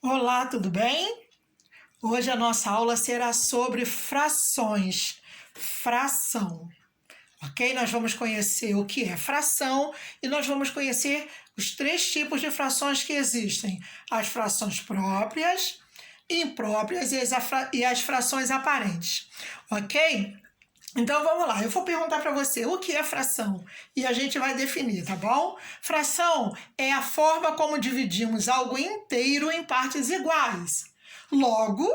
Olá, tudo bem? Hoje a nossa aula será sobre frações, fração, ok? Nós vamos conhecer o que é fração e nós vamos conhecer os três tipos de frações que existem: as frações próprias, impróprias e as frações aparentes, ok? Então vamos lá, eu vou perguntar para você o que é fração e a gente vai definir, tá bom? Fração é a forma como dividimos algo inteiro em partes iguais. Logo,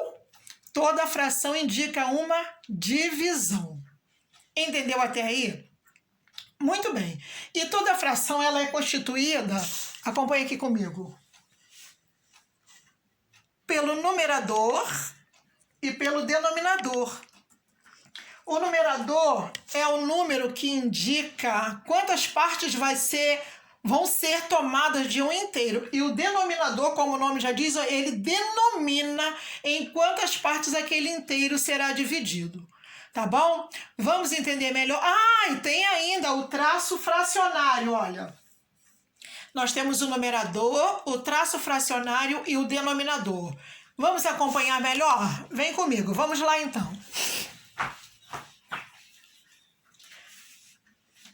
toda fração indica uma divisão. Entendeu até aí? Muito bem. E toda fração ela é constituída, acompanhe aqui comigo, pelo numerador e pelo denominador. O numerador é o número que indica quantas partes vão ser tomadas de um inteiro. E o denominador, como o nome já diz, ele denomina em quantas partes aquele inteiro será dividido. Tá bom? Vamos entender melhor. E tem ainda o traço fracionário, olha. Nós temos o numerador, o traço fracionário e o denominador. Vamos acompanhar melhor? Vem comigo, vamos lá então.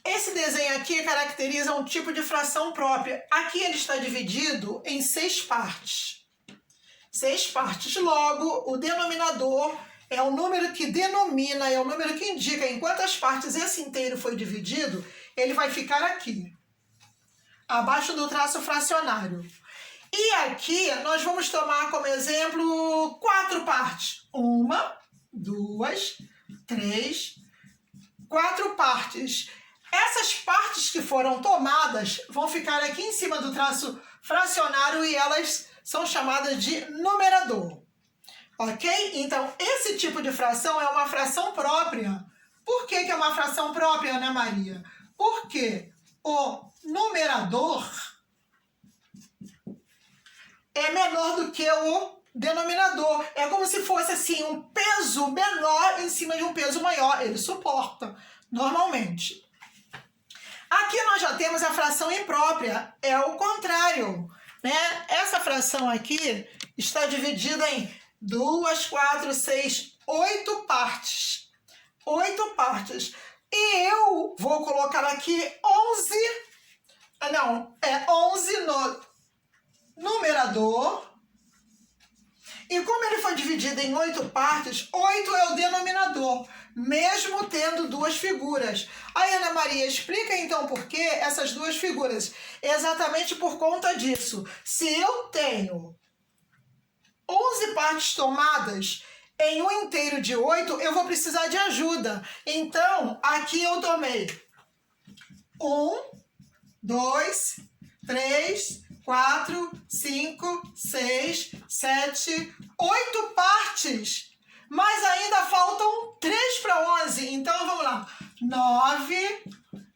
Esse desenho aqui caracteriza um tipo de fração própria. Aqui ele está dividido em 6 partes. 6 partes. Logo, o denominador é o número que denomina, é o número que indica em quantas partes esse inteiro foi dividido. Ele vai ficar aqui, abaixo do traço fracionário. E aqui nós vamos tomar como exemplo 4 partes. 1, 2, 3, 4 partes. Essas partes que foram tomadas vão ficar aqui em cima do traço fracionário e elas são chamadas de numerador. Ok? Então, esse tipo de fração é uma fração própria. Por que é uma fração própria, Ana Maria? Porque o numerador é menor do que o denominador. É como se fosse assim um peso menor em cima de um peso maior. Ele suporta normalmente. Aqui nós já temos a fração imprópria, é o contrário, né? Essa fração aqui está dividida em 2, 4, 6, 8 partes. 8 partes. E eu vou colocar aqui 11, não, 11 no numerador. E como ele foi dividido em 8 partes, 8 é o denominador, mesmo tendo 2 figuras. Aí, Ana Maria, explica então por que essas 2 figuras. Exatamente por conta disso. Se eu tenho 11 partes tomadas em um inteiro de 8, eu vou precisar de ajuda. Então, aqui eu tomei 1, 2, 3, 4, 5, 6, 7, 8 partes. Mas ainda faltam 3 para 11. Então, vamos lá. 9,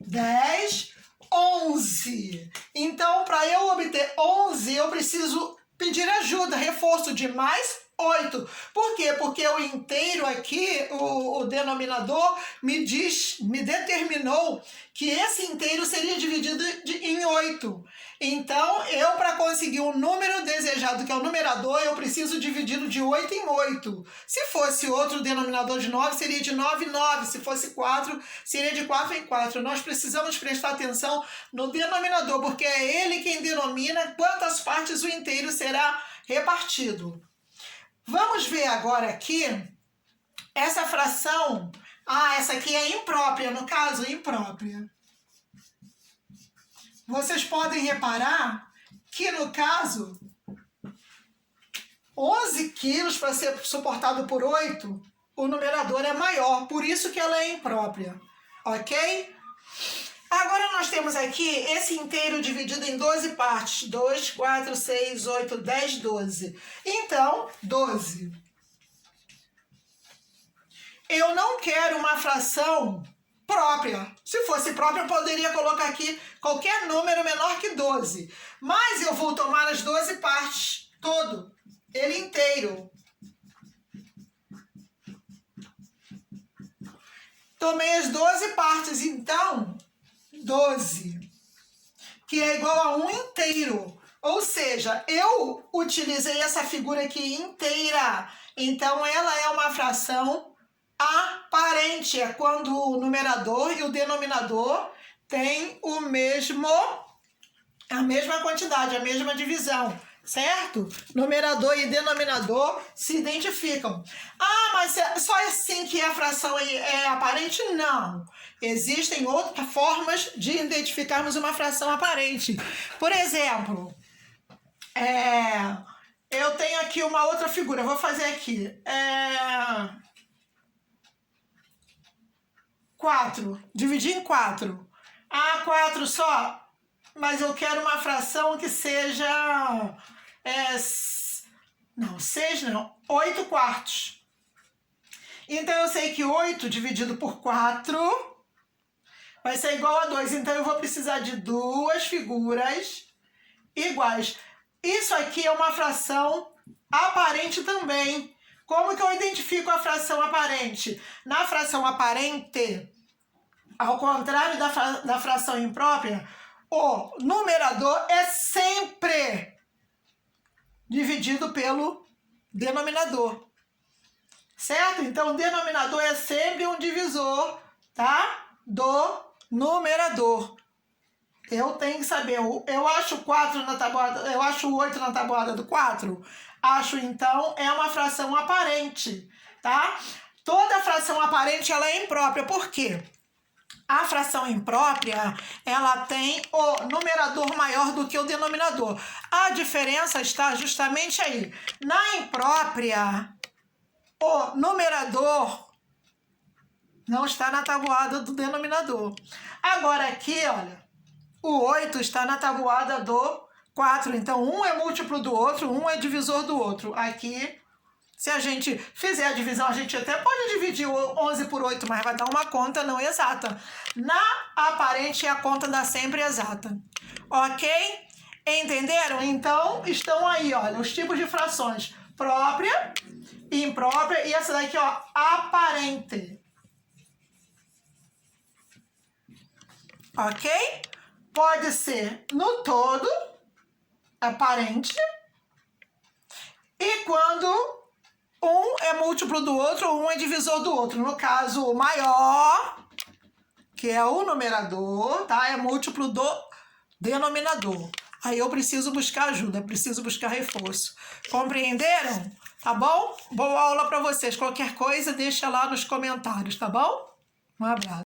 10, 11. Então, para eu obter 11, eu preciso pedir ajuda, reforço de mais 8. Por quê? Porque o inteiro aqui, o denominador, me determinou que esse inteiro seria dividido em 8. Então, eu, para conseguir o número desejado, que é o numerador, eu preciso dividi-lo de 8 em 8. Se fosse outro denominador de 9, seria de 9 em 9. Se fosse 4, seria de 4 em 4. Nós precisamos prestar atenção no denominador, porque é ele quem denomina quantas partes o inteiro será repartido. Vamos ver agora aqui essa fração. Essa aqui é imprópria, no caso, imprópria. Vocês podem reparar que, no caso, 11 quilos para ser suportado por 8, o numerador é maior, por isso que ela é imprópria, ok? Agora nós temos aqui esse inteiro dividido em 12 partes. 2, 4, 6, 8, 10, 12. Então, 12. Eu não quero uma fração própria. Se fosse própria, eu poderia colocar aqui qualquer número menor que 12. Mas eu vou tomar as 12 partes, todo, ele inteiro. Tomei as 12 partes, então, 12, que é igual a 1 inteiro. Ou seja, eu utilizei essa figura aqui inteira. Então, ela é uma fração aparente. É quando o numerador e o denominador têm a mesma quantidade, a mesma divisão. Certo? Numerador e denominador se identificam. Ah, mas é só assim que a fração é aparente? Não. Existem outras formas de identificarmos uma fração aparente. Por exemplo, eu tenho aqui uma outra figura. Vou fazer aqui. 4. Dividir em 4. Ah, 4 só? Mas eu quero uma fração que seja... 8 quartos. Então, eu sei que 8 dividido por 4 vai ser igual a 2. Então, eu vou precisar de duas figuras iguais. Isso aqui é uma fração aparente também. Como que eu identifico a fração aparente? Na fração aparente, ao contrário da fração imprópria, o numerador é sempre dividido pelo denominador. Certo? Então, o denominador é sempre um divisor, tá? Do numerador. Eu tenho que saber. Eu acho 4 na tabuada, eu acho 8 na tabuada do 4. Acho, então, é uma fração aparente, tá? Toda fração aparente, ela é imprópria. Por quê? A fração imprópria, ela tem o numerador maior do que o denominador. A diferença está justamente aí. Na imprópria, o numerador não está na tabuada do denominador. Agora aqui, olha, o 8 está na tabuada do 4. Então, um é múltiplo do outro, um é divisor do outro. Aqui, se a gente fizer a divisão, a gente até pode dividir o 11 por 8, mas vai dar uma conta não exata. Na aparente, a conta dá sempre exata. Ok? Entenderam? Então, estão aí, olha, os tipos de frações. Própria, imprópria e essa daqui, ó, aparente. Ok? Pode ser no todo, aparente, e quando um é múltiplo do outro, um é divisor do outro. No caso, o maior, que é o numerador, tá? É múltiplo do denominador. Aí eu preciso buscar ajuda, preciso buscar reforço. Compreenderam? Tá bom? Boa aula para vocês. Qualquer coisa, deixa lá nos comentários, tá bom? Um abraço.